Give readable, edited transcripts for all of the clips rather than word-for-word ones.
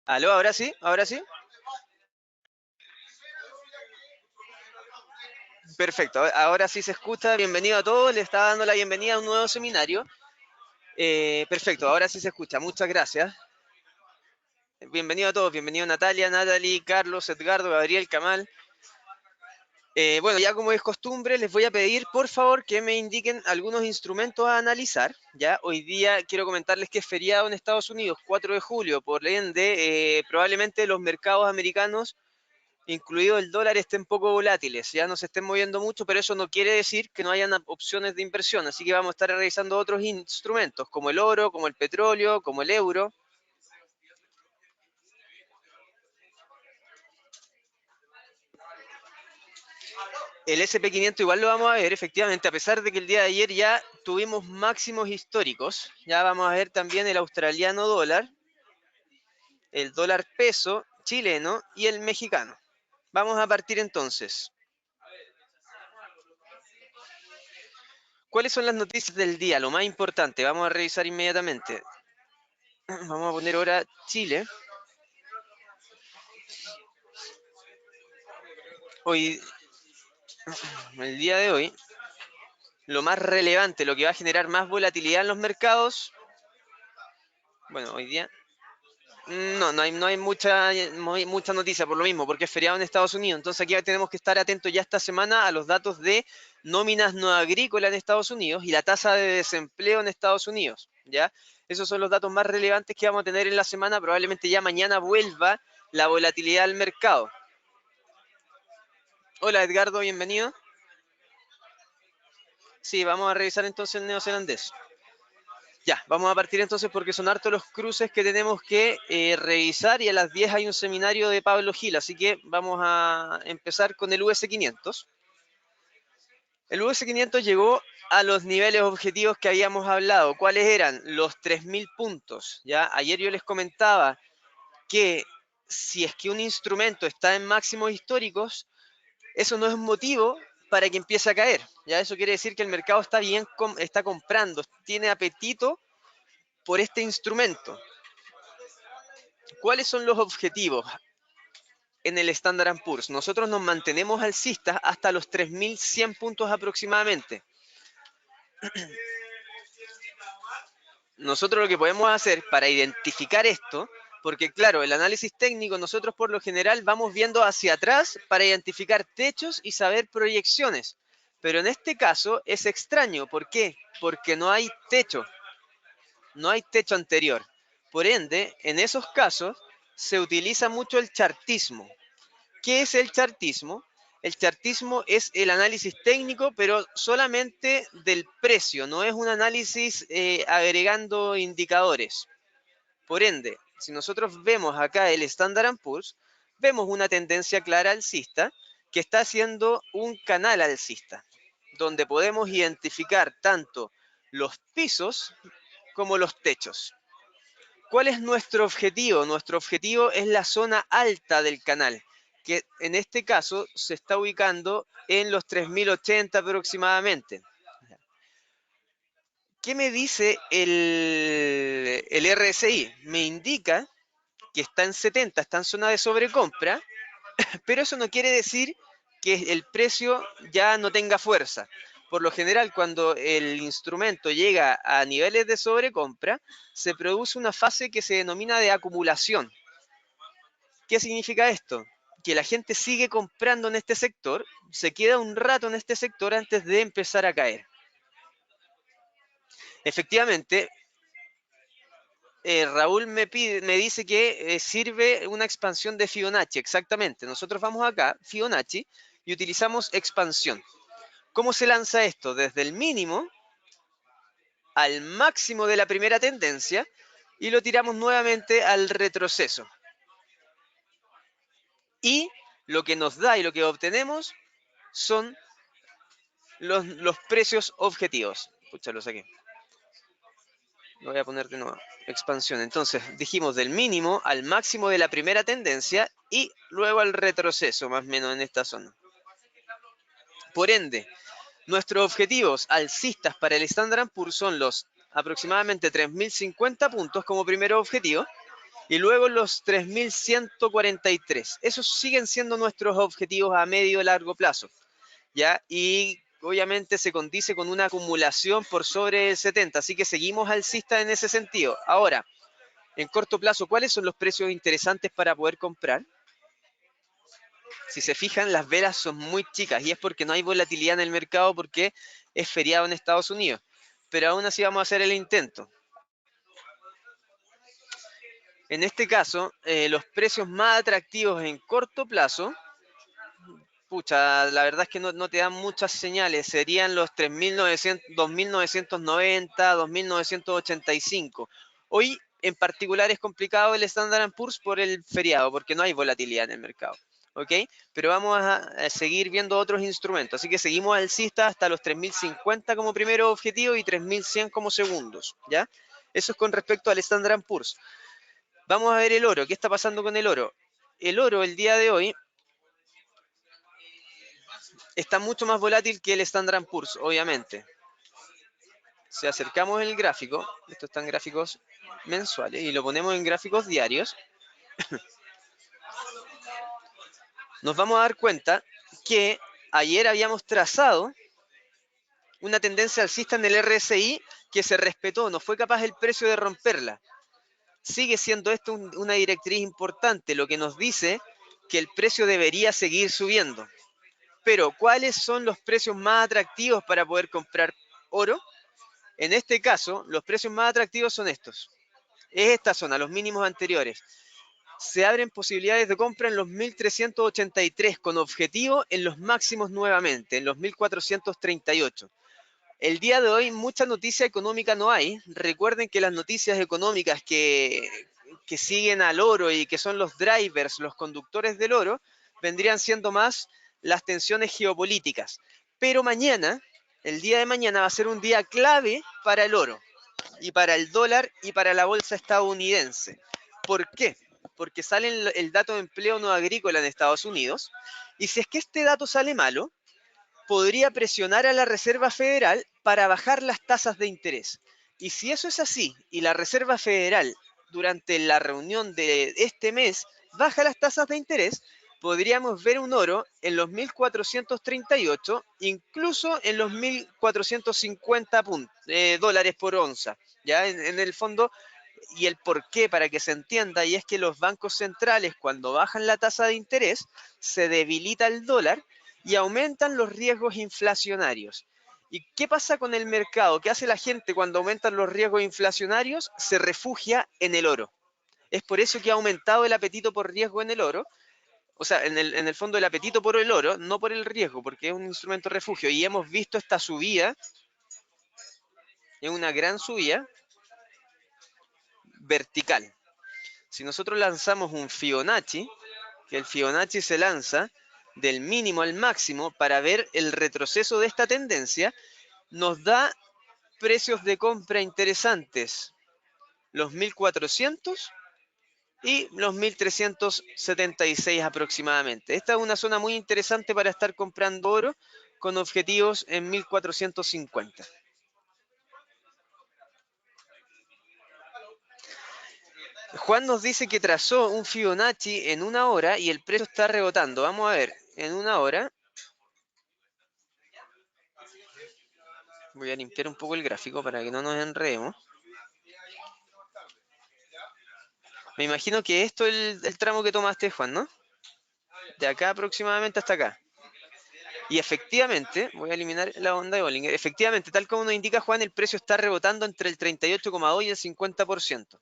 Aló, ahora sí, ahora sí. Perfecto, ahora sí se escucha. Bienvenido a todos. Le estaba dando la bienvenida a un nuevo seminario. Perfecto, ahora sí se escucha. Muchas gracias. Bienvenido a todos. Bienvenido Natalia, Natalie, Carlos, Edgardo, Gabriel, Kamal. Bueno, ya como es costumbre, les voy a pedir por favor que me indiquen algunos instrumentos a analizar. Ya hoy día quiero comentarles que es feriado en Estados Unidos, 4 de julio, por ende, probablemente los mercados americanos incluido el dólar, estén poco volátiles, ya no se estén moviendo mucho, pero eso no quiere decir que no hayan opciones de inversión, así que vamos a estar revisando otros instrumentos, como el oro, como el petróleo, como el euro. El SP500 igual lo vamos a ver, efectivamente, a pesar de que el día de ayer ya tuvimos máximos históricos, ya vamos a ver también el australiano dólar, el dólar peso chileno y el mexicano. Vamos a partir entonces. ¿Cuáles son las noticias del día? Lo más importante, vamos a revisar inmediatamente. Vamos a poner ahora Chile. Hoy, el día de hoy, lo más relevante, lo que va a generar más volatilidad en los mercados, bueno, hoy día no hay mucha noticia por lo mismo, porque es feriado en Estados Unidos. Entonces aquí tenemos que estar atentos ya esta semana a los datos de nóminas no agrícolas en Estados Unidos y la tasa de desempleo en Estados Unidos, ¿ya? Esos son los datos más relevantes que vamos a tener en la semana. Probablemente ya mañana vuelva la volatilidad al mercado. Hola Edgardo, bienvenido. Sí, vamos a revisar entonces el neozelandés. Ya, vamos a partir entonces porque son hartos los cruces que tenemos que revisar y a las 10 hay un seminario de Pablo Gil, así que vamos a empezar con el US500. El US500 llegó a los niveles objetivos que habíamos hablado. ¿Cuáles eran? Los 3.000 puntos. ¿Ya? Ayer yo les comentaba que si es que un instrumento está en máximos históricos, eso no es motivo para que empiece a caer. ¿Ya? Eso quiere decir que el mercado está bien, está comprando, tiene apetito por este instrumento. ¿Cuáles son los objetivos en el Standard & Poor's? Nosotros nos mantenemos alcistas hasta los 3.100 puntos aproximadamente. Nosotros lo que podemos hacer para identificar esto, porque claro, el análisis técnico nosotros por lo general vamos viendo hacia atrás para identificar techos y saber proyecciones. Pero en este caso es extraño. ¿Por qué? Porque no hay techo. No hay techo anterior. Por ende, en esos casos se utiliza mucho el chartismo. ¿Qué es el chartismo? El chartismo es el análisis técnico, pero solamente del precio, no es un análisis agregando indicadores. Por ende, si nosotros vemos acá el Standard & Poor's, vemos una tendencia clara alcista que está haciendo un canal alcista, donde podemos identificar tanto los pisos como los techos. ¿Cuál es nuestro objetivo? Nuestro objetivo es la zona alta del canal, que en este caso se está ubicando en los 3.080 aproximadamente. ¿Qué me dice el RSI? Me indica que está en 70, está en zona de sobrecompra, pero eso no quiere decir que el precio ya no tenga fuerza. Por lo general, cuando el instrumento llega a niveles de sobrecompra, se produce una fase que se denomina de acumulación. ¿Qué significa esto? Que la gente sigue comprando en este sector, se queda un rato en este sector antes de empezar a caer. Efectivamente, Raúl me dice que sirve una expansión de Fibonacci, exactamente. Nosotros vamos acá, Fibonacci, y utilizamos expansión. ¿Cómo se lanza esto? Desde el mínimo al máximo de la primera tendencia y lo tiramos nuevamente al retroceso. Y lo que nos da y lo que obtenemos son los precios objetivos. Pucha, lo saqué. Lo voy a poner de nuevo. Expansión. Entonces, dijimos del mínimo al máximo de la primera tendencia y luego al retroceso, más o menos en esta zona. Por ende, nuestros objetivos alcistas para el Standard & Poor's son los aproximadamente 3.050 puntos como primer objetivo y luego los 3.143. Esos siguen siendo nuestros objetivos a medio y largo plazo, ¿ya? Y obviamente se condice con una acumulación por sobre el 70, así que seguimos alcistas en ese sentido. Ahora, en corto plazo, ¿cuáles son los precios interesantes para poder comprar? Si se fijan, las velas son muy chicas y es porque no hay volatilidad en el mercado porque es feriado en Estados Unidos. Pero aún así vamos a hacer el intento. En este caso, los precios más atractivos en corto plazo, pucha, la verdad es que no te dan muchas señales. Serían los 3.900, 2.990, 2.985. Hoy en particular es complicado el Standard Poor's por el feriado, porque no hay volatilidad en el mercado. ¿Ok? Pero vamos a seguir viendo otros instrumentos. Así que seguimos alcistas hasta los 3.050 como primero objetivo y 3.100 como segundos. ¿Ya? Eso es con respecto al Standard Poor's. Vamos a ver el oro. ¿Qué está pasando con el oro? El oro el día de hoy está mucho más volátil que el Standard Poor's, obviamente. Si acercamos el gráfico, estos están gráficos mensuales, y lo ponemos en gráficos diarios, nos vamos a dar cuenta que ayer habíamos trazado una tendencia alcista en el RSI que se respetó, no fue capaz el precio de romperla. Sigue siendo esto una directriz importante, lo que nos dice que el precio debería seguir subiendo. Pero, ¿cuáles son los precios más atractivos para poder comprar oro? En este caso, los precios más atractivos son estos. Es esta zona, los mínimos anteriores. Se abren posibilidades de compra en los 1.383 con objetivo en los máximos nuevamente, en los 1.438. El día de hoy mucha noticia económica no hay. Recuerden que las noticias económicas que siguen al oro y que son los drivers, los conductores del oro, vendrían siendo más las tensiones geopolíticas. Pero mañana, el día de mañana, va a ser un día clave para el oro y para el dólar y para la bolsa estadounidense. ¿Por qué? Porque sale el dato de empleo no agrícola en Estados Unidos y si es que este dato sale malo, podría presionar a la Reserva Federal para bajar las tasas de interés. Y si eso es así y la Reserva Federal durante la reunión de este mes baja las tasas de interés, podríamos ver un oro en los 1.438, incluso en los 1.450 dólares por onza. ¿Ya? En el fondo, y el por qué, para que se entienda, y es que los bancos centrales, cuando bajan la tasa de interés, se debilita el dólar y aumentan los riesgos inflacionarios. ¿Y qué pasa con el mercado? ¿Qué hace la gente cuando aumentan los riesgos inflacionarios? Se refugia en el oro. Es por eso que ha aumentado el apetito por riesgo en el oro. O sea, en el fondo el apetito por el oro, no por el riesgo, porque es un instrumento de refugio. Y hemos visto esta subida, es una gran subida vertical. Si nosotros lanzamos un Fibonacci, que el Fibonacci se lanza del mínimo al máximo para ver el retroceso de esta tendencia, nos da precios de compra interesantes, los 1.400 y los 1.376 aproximadamente. Esta es una zona muy interesante para estar comprando oro con objetivos en 1.450. Juan nos dice que trazó un Fibonacci en una hora y el precio está rebotando. Vamos a ver, en una hora. Voy a limpiar un poco el gráfico para que no nos enredemos. Me imagino que esto es el tramo que tomaste, Juan, ¿no? De acá aproximadamente hasta acá. Y efectivamente, voy a eliminar la onda de Bollinger, efectivamente, tal como nos indica Juan, el precio está rebotando entre el 38,2 y el 50%.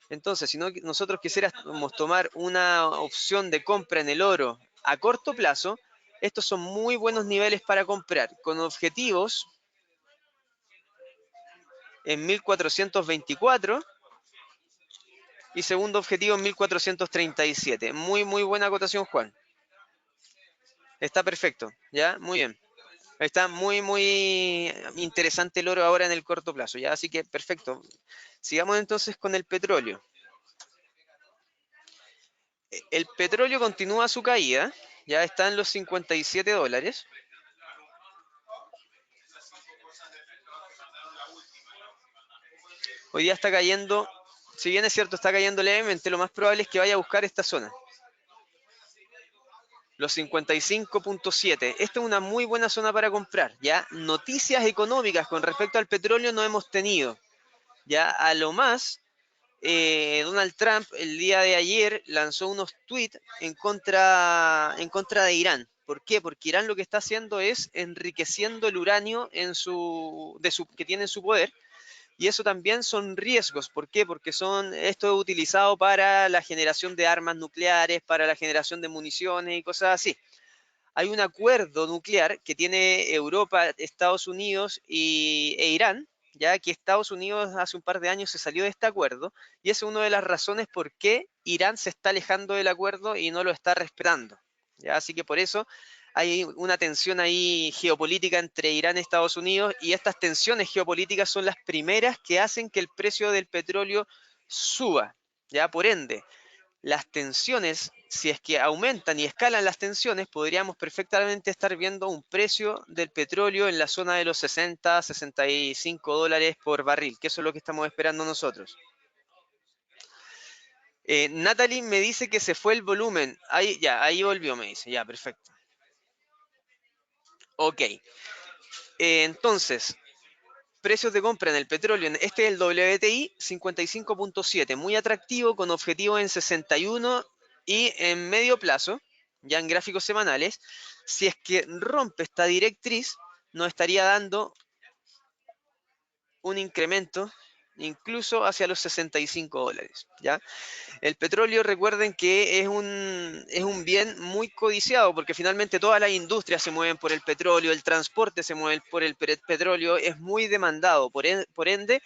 Entonces, si nosotros quisiéramos tomar una opción de compra en el oro a corto plazo, estos son muy buenos niveles para comprar, con objetivos en 1424 y segundo objetivo en 1437. Muy, muy buena acotación, Juan. Está perfecto, ¿ya? Muy bien. Está muy, muy interesante el oro ahora en el corto plazo, ¿ya? Así que perfecto. Sigamos entonces con el petróleo. El petróleo continúa su caída, ya está en los 57 dólares. Hoy día está cayendo Si bien es cierto, está cayendo levemente, lo más probable es que vaya a buscar esta zona. Los 55.7. Esta es una muy buena zona para comprar, ¿ya? Noticias económicas con respecto al petróleo no hemos tenido, ¿ya? A lo más, Donald Trump el día de ayer lanzó unos tweets en contra de Irán. ¿Por qué? Porque Irán lo que está haciendo es enriqueciendo el uranio que tiene en su poder. Y eso también son riesgos. ¿Por qué? Porque esto es utilizado para la generación de armas nucleares, para la generación de municiones y cosas así. Hay un acuerdo nuclear que tiene Europa, Estados Unidos e Irán, ya que Estados Unidos hace un par de años se salió de este acuerdo, y esa es una de las razones por qué Irán se está alejando del acuerdo y no lo está respetando. ¿Ya? Así que por eso hay una tensión ahí geopolítica entre Irán y Estados Unidos, y estas tensiones geopolíticas son las primeras que hacen que el precio del petróleo suba. ¿Ya? Por ende, las tensiones, si es que aumentan y escalan las tensiones, podríamos perfectamente estar viendo un precio del petróleo en la zona de los 60, 65 dólares por barril, que eso es lo que estamos esperando nosotros. Natalie me dice que se fue el volumen. Ahí, ya, ahí volvió, me dice. Ya, perfecto. Ok. Entonces, precios de compra en el petróleo. Este es el WTI 55.7, muy atractivo, con objetivo en 61 y en medio plazo, ya en gráficos semanales. Si es que rompe esta directriz, nos estaría dando un incremento incluso hacia los 65 dólares, ¿ya? El petróleo, recuerden que es un bien muy codiciado, porque finalmente todas las industrias se mueven por el petróleo, el transporte se mueve por el petróleo, es muy demandado, por ende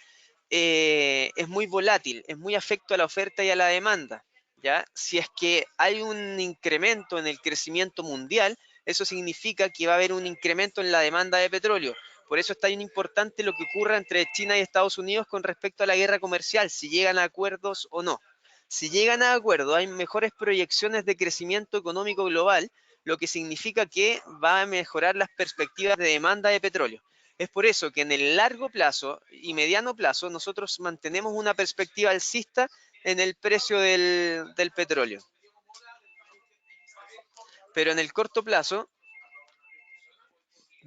es muy volátil, es muy afecto a la oferta y a la demanda, ¿ya? Si es que hay un incremento en el crecimiento mundial, eso significa que va a haber un incremento en la demanda de petróleo. Por eso está bien importante lo que ocurra entre China y Estados Unidos con respecto a la guerra comercial, si llegan a acuerdos o no. Si llegan a acuerdo, hay mejores proyecciones de crecimiento económico global, lo que significa que va a mejorar las perspectivas de demanda de petróleo. Es por eso que en el largo plazo y mediano plazo nosotros mantenemos una perspectiva alcista en el precio del petróleo. Pero en el corto plazo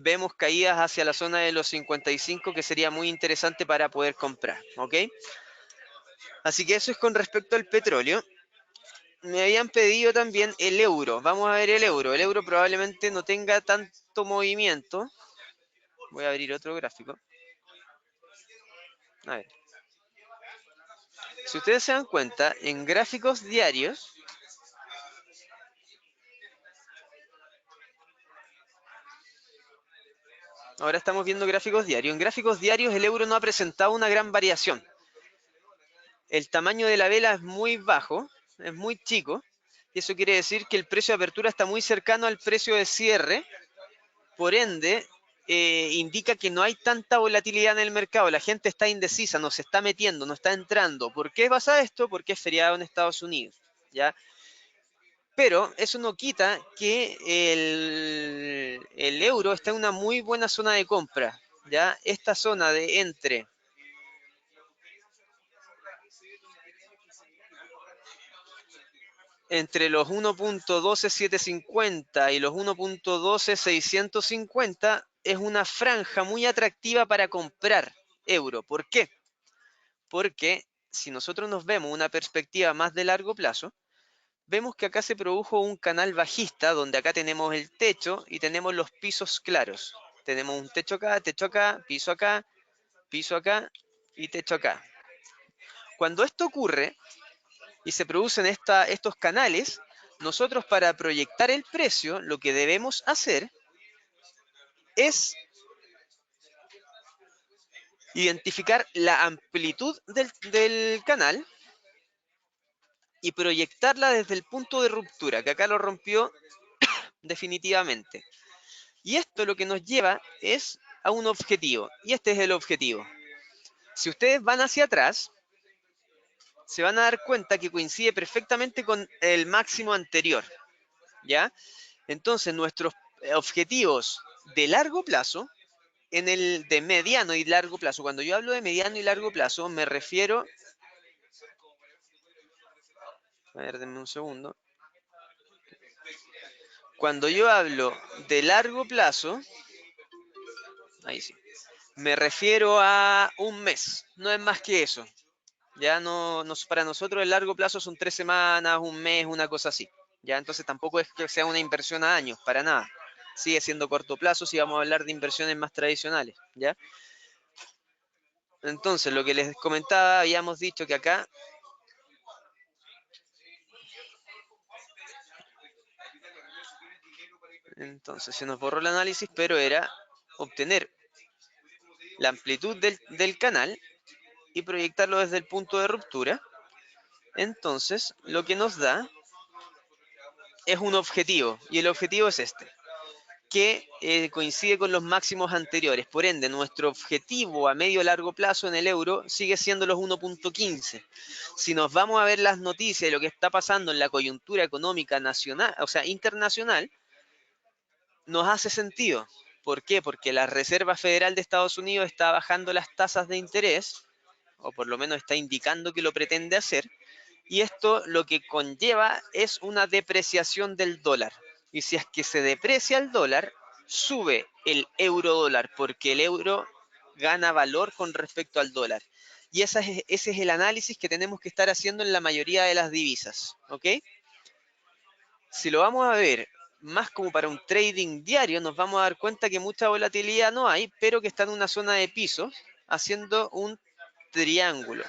vemos caídas hacia la zona de los 55, que sería muy interesante para poder comprar, ¿ok? Así que eso es con respecto al petróleo. Me habían pedido también el euro. Vamos a ver el euro. El euro probablemente no tenga tanto movimiento. Voy a abrir otro gráfico. A ver. Si ustedes se dan cuenta, en gráficos diarios, ahora estamos viendo gráficos diarios. En gráficos diarios el euro no ha presentado una gran variación. El tamaño de la vela es muy bajo, es muy chico, y eso quiere decir que el precio de apertura está muy cercano al precio de cierre. Por ende, indica que no hay tanta volatilidad en el mercado. La gente está indecisa, no se está metiendo, no está entrando. ¿Por qué pasa esto? Porque es feriado en Estados Unidos, ¿ya? Pero eso no quita que el euro está en una muy buena zona de compra, ¿ya? Esta zona de entre los 1.12750 y los 1.12650 es una franja muy atractiva para comprar euro. ¿Por qué? Porque si nosotros nos vemos una perspectiva más de largo plazo, vemos que acá se produjo un canal bajista, donde acá tenemos el techo y tenemos los pisos claros. Tenemos un techo acá, piso acá y techo acá. Cuando esto ocurre y se producen estos canales, nosotros para proyectar el precio, lo que debemos hacer es identificar la amplitud del canal y proyectarla desde el punto de ruptura, que acá lo rompió definitivamente. Y esto lo que nos lleva es a un objetivo, y este es el objetivo. Si ustedes van hacia atrás, se van a dar cuenta que coincide perfectamente con el máximo anterior, ¿ya? Entonces, nuestros objetivos de largo plazo, en el de mediano y largo plazo, cuando yo hablo de mediano y largo plazo, me refiero A ver, denme un segundo. Cuando yo hablo de largo plazo, ahí sí, me refiero a un mes, no es más que eso. Ya no, para nosotros el largo plazo son 3 semanas, un mes, una cosa así. Ya entonces tampoco es que sea una inversión a años, para nada. Sigue siendo corto plazo si vamos a hablar de inversiones más tradicionales, ¿ya? Entonces, lo que les comentaba, habíamos dicho que acá, entonces se nos borró el análisis, pero era obtener la amplitud del canal y proyectarlo desde el punto de ruptura. Entonces, lo que nos da es un objetivo, y el objetivo es este, que coincide con los máximos anteriores. Por ende, nuestro objetivo a medio largo plazo en el euro sigue siendo los 1.15. Si nos vamos a ver las noticias de lo que está pasando en la coyuntura económica nacional, o sea, internacional, nos hace sentido. ¿Por qué? Porque la Reserva Federal de Estados Unidos está bajando las tasas de interés, o por lo menos está indicando que lo pretende hacer, y esto lo que conlleva es una depreciación del dólar. Y si es que se deprecia el dólar, sube el euro dólar, porque el euro gana valor con respecto al dólar. Y ese es el análisis que tenemos que estar haciendo en la mayoría de las divisas. ¿Ok? Si lo vamos a ver más como para un trading diario, nos vamos a dar cuenta que mucha volatilidad no hay, pero que está en una zona de piso, haciendo un triángulo.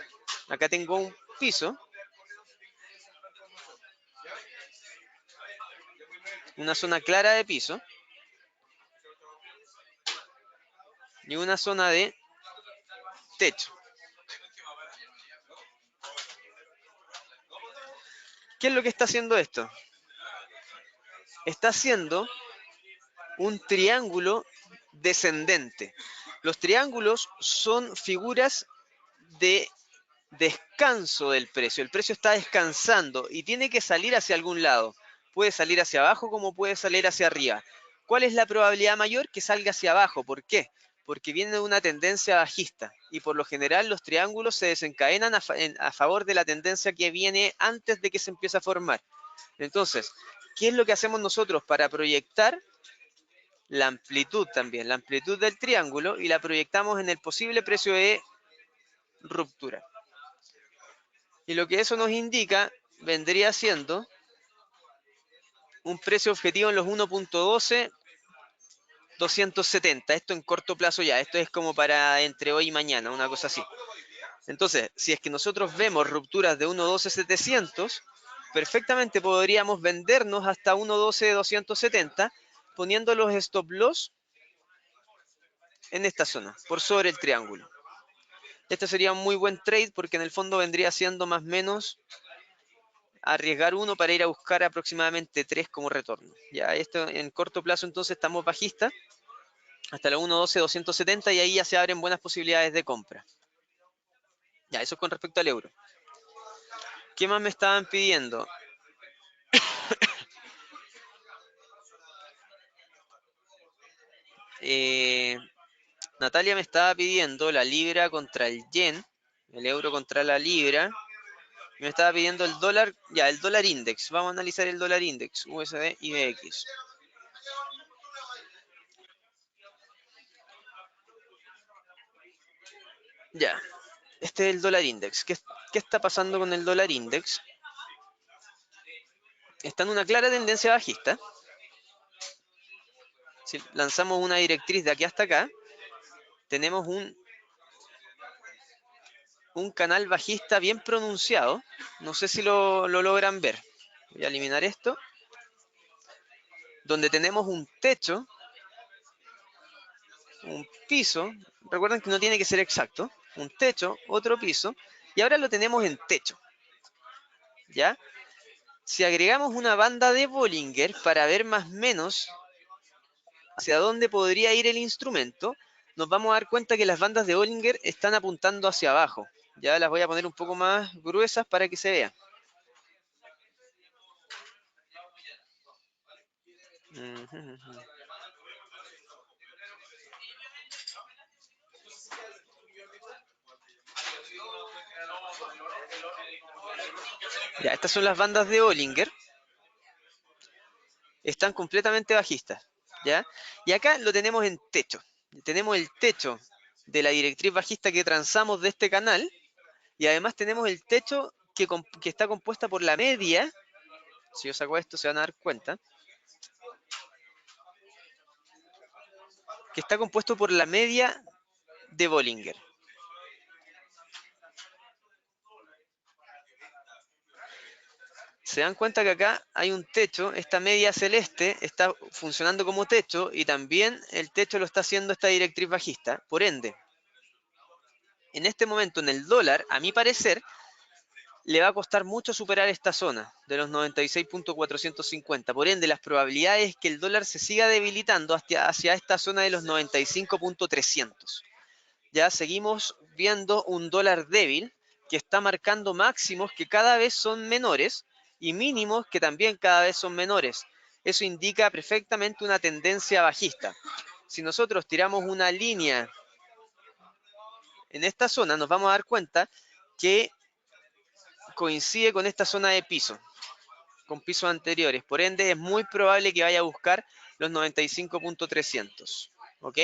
Acá tengo un piso, una zona clara de piso y una zona de techo. ¿Qué es lo que está haciendo esto? Está haciendo un triángulo descendente. Los triángulos son figuras de descanso del precio. El precio está descansando y tiene que salir hacia algún lado. Puede salir hacia abajo como puede salir hacia arriba. ¿Cuál es la probabilidad mayor? Que salga hacia abajo. ¿Por qué? Porque viene de una tendencia bajista y por lo general los triángulos se desencadenan a favor de la tendencia que viene antes de que se empiece a formar. Entonces, ¿qué es lo que hacemos nosotros para proyectar la amplitud también? La amplitud del triángulo y la proyectamos en el posible precio de ruptura. Y lo que eso nos indica vendría siendo un precio objetivo en los 1.12, 270. Esto en corto plazo ya. Esto es como para entre hoy y mañana, una cosa así. Entonces, si es que nosotros vemos rupturas de 1.12.700, perfectamente podríamos vendernos hasta 1.12.270 poniendo los stop loss en esta zona, por sobre el triángulo. Este sería un muy buen trade porque en el fondo vendría siendo más o menos arriesgar uno para ir a buscar aproximadamente 3 como retorno. Ya esto en corto plazo entonces estamos bajistas hasta la 1.12.270 y ahí ya se abren buenas posibilidades de compra. Ya, eso es con respecto al euro. ¿Qué más me estaban pidiendo? Natalia me estaba pidiendo la libra contra el yen, el euro contra la libra. Me estaba pidiendo el dólar, ya, el dólar index. Vamos a analizar el dólar index, USD y BX. Ya, este es el dólar index. ¿Qué está pasando con el dólar index? Está en una clara tendencia bajista. Si lanzamos una directriz de aquí hasta acá, tenemos un canal bajista bien pronunciado. No sé si lo logran ver. Voy a eliminar esto. Donde tenemos un techo, un piso. Recuerden que no tiene que ser exacto. Un techo, otro piso. Y ahora lo tenemos en techo. ¿Ya? Si agregamos una banda de Bollinger para ver más o menos hacia dónde podría ir el instrumento, nos vamos a dar cuenta que las bandas de Bollinger están apuntando hacia abajo. Ya las voy a poner un poco más gruesas para que se vean. Ya, estas son las bandas de Bollinger. Están completamente bajistas, ¿ya? Y acá lo tenemos en techo. Tenemos el techo de la directriz bajista que transamos de este canal y además tenemos el techo que está compuesta por la media. Si yo saco esto se van a dar cuenta que está compuesto por la media de Bollinger. Se dan cuenta que acá hay un techo, esta media celeste está funcionando como techo y también el techo lo está haciendo esta directriz bajista. Por ende, en este momento en el dólar, a mi parecer, le va a costar mucho superar esta zona de los 96.450. Por ende, las probabilidades que el dólar se siga debilitando hacia esta zona de los 95.300. Ya seguimos viendo un dólar débil que está marcando máximos que cada vez son menores y mínimos que también cada vez son menores. Eso indica perfectamente una tendencia bajista. Si nosotros tiramos una línea en esta zona, nos vamos a dar cuenta que coincide con esta zona de piso, con pisos anteriores. Por ende, es muy probable que vaya a buscar los 95.300. ¿Ok?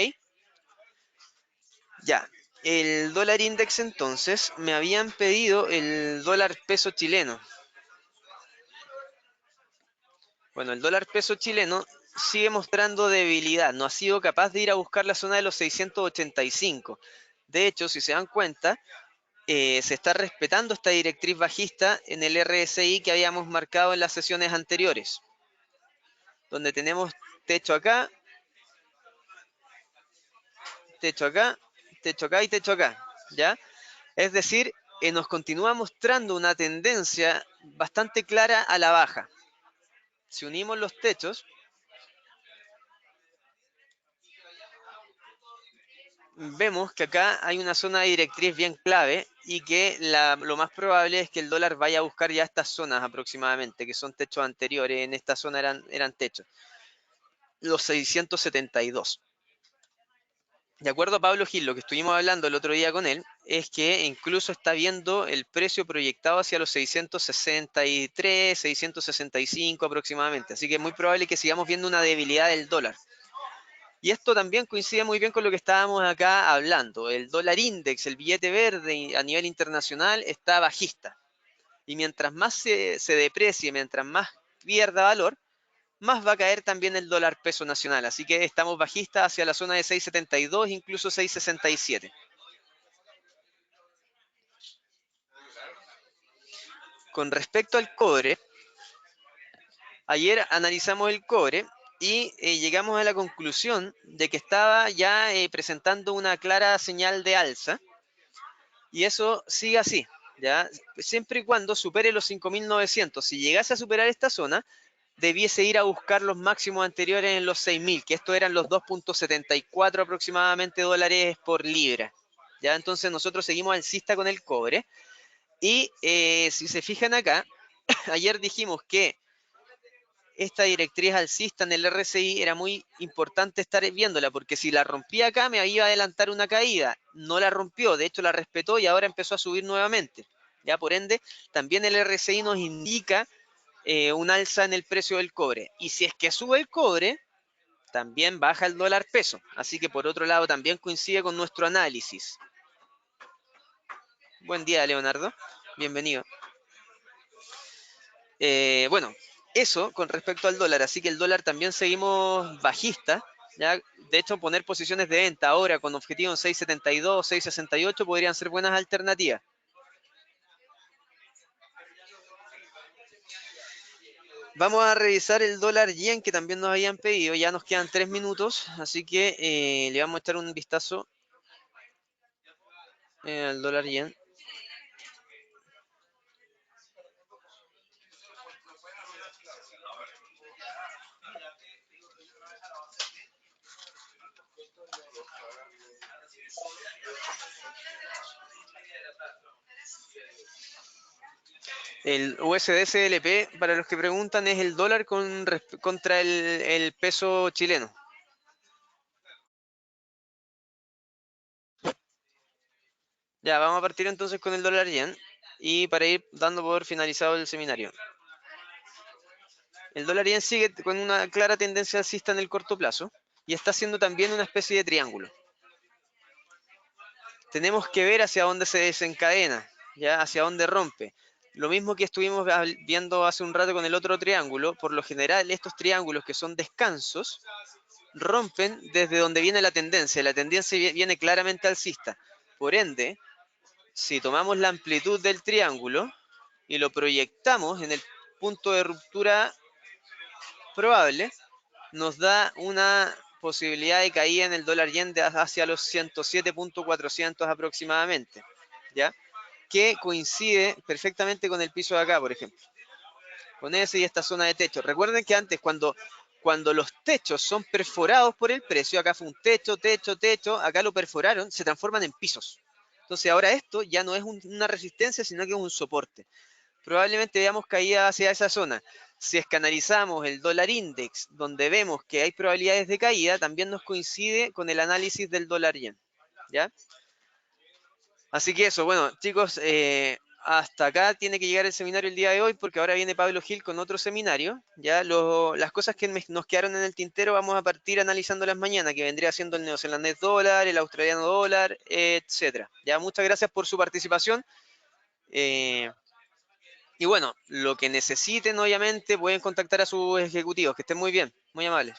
Ya. El dólar index entonces, me habían pedido el dólar peso chileno. Bueno, el dólar peso chileno sigue mostrando debilidad. No ha sido capaz de ir a buscar la zona de los 685. De hecho, si se dan cuenta, se está respetando esta directriz bajista en el RSI que habíamos marcado en las sesiones anteriores, donde tenemos techo acá, techo acá, techo acá y techo acá, ¿ya? Es decir, nos continúa mostrando una tendencia bastante clara a la baja. Si unimos los techos, vemos que acá hay una zona de directriz bien clave y que lo más probable es que el dólar vaya a buscar ya estas zonas aproximadamente, que son techos anteriores, en esta zona eran techos, los 672. De acuerdo a Pablo Gil, lo que estuvimos hablando el otro día con él, es que incluso está viendo el precio proyectado hacia los 663, 665 aproximadamente. Así que es muy probable que sigamos viendo una debilidad del dólar. Y esto también coincide muy bien con lo que estábamos acá hablando. El dólar index, el billete verde a nivel internacional, está bajista. Y mientras más se deprecie, mientras más pierda valor, más va a caer también el dólar peso nacional. Así que estamos bajistas hacia la zona de 6,72, incluso 6,67. Con respecto al cobre, ayer analizamos el cobre y llegamos a la conclusión de que estaba ya presentando una clara señal de alza y eso sigue así, ¿ya? Siempre y cuando supere los 5.900. Si llegase a superar esta zona, debiese ir a buscar los máximos anteriores en los 6.000, que estos eran los 2.74 aproximadamente dólares por libra. ¿Ya? Entonces nosotros seguimos alcista con el cobre. Y si se fijan acá, ayer dijimos que esta directriz alcista en el RSI era muy importante estar viéndola, porque si la rompía acá me iba a adelantar una caída. No la rompió, de hecho la respetó y ahora empezó a subir nuevamente. Ya por ende, también el RSI nos indica un alza en el precio del cobre. Y si es que sube el cobre, también baja el dólar peso. Así que por otro lado también coincide con nuestro análisis. Buen día, Leonardo. Bienvenido. Bueno, eso con respecto al dólar. Así que el dólar también seguimos bajista. ¿Ya? De hecho, poner posiciones de venta ahora con objetivo en 6.72, 6.68 podrían ser buenas alternativas. Vamos a revisar el dólar yen que también nos habían pedido. Ya nos quedan 3 minutos, así que le vamos a echar un vistazo al dólar yen. El USD-CLP, para los que preguntan, es el dólar contra el peso chileno. Ya, vamos a partir entonces con el dólar yen. y para ir dando por finalizado el seminario. El dólar yen sigue con una clara tendencia alcista en el corto plazo y está haciendo también una especie de triángulo. Tenemos que ver hacia dónde se desencadena, ya hacia dónde rompe. Lo mismo que estuvimos viendo hace un rato con el otro triángulo, por lo general estos triángulos que son descansos rompen desde donde viene la tendencia. La tendencia viene claramente alcista. Por ende, si tomamos la amplitud del triángulo y lo proyectamos en el punto de ruptura probable, nos da una posibilidad de caída en el dólar yen de hacia los 107.400 aproximadamente, ¿ya? Que coincide perfectamente con el piso de acá, por ejemplo, con ese y esta zona de techo. Recuerden que antes, cuando los techos son perforados por el precio, acá fue un techo, techo, techo, acá lo perforaron, se transforman en pisos. Entonces ahora esto ya no es una resistencia, sino que es un soporte. Probablemente veamos caída hacia esa zona. Si escanarizamos el dólar index, donde vemos que hay probabilidades de caída, también nos coincide con el análisis del dólar yen, ¿ya? Así que eso, bueno, chicos, hasta acá tiene que llegar el seminario el día de hoy porque ahora viene Pablo Gil con otro seminario. Ya las cosas que nos quedaron en el tintero vamos a partir analizándolas mañana, que vendría siendo el neozelandés dólar, el australiano dólar, etcétera. Ya, muchas gracias por su participación. Eh, y bueno, lo que necesiten, obviamente, pueden contactar a sus ejecutivos. Que estén muy bien, muy amables.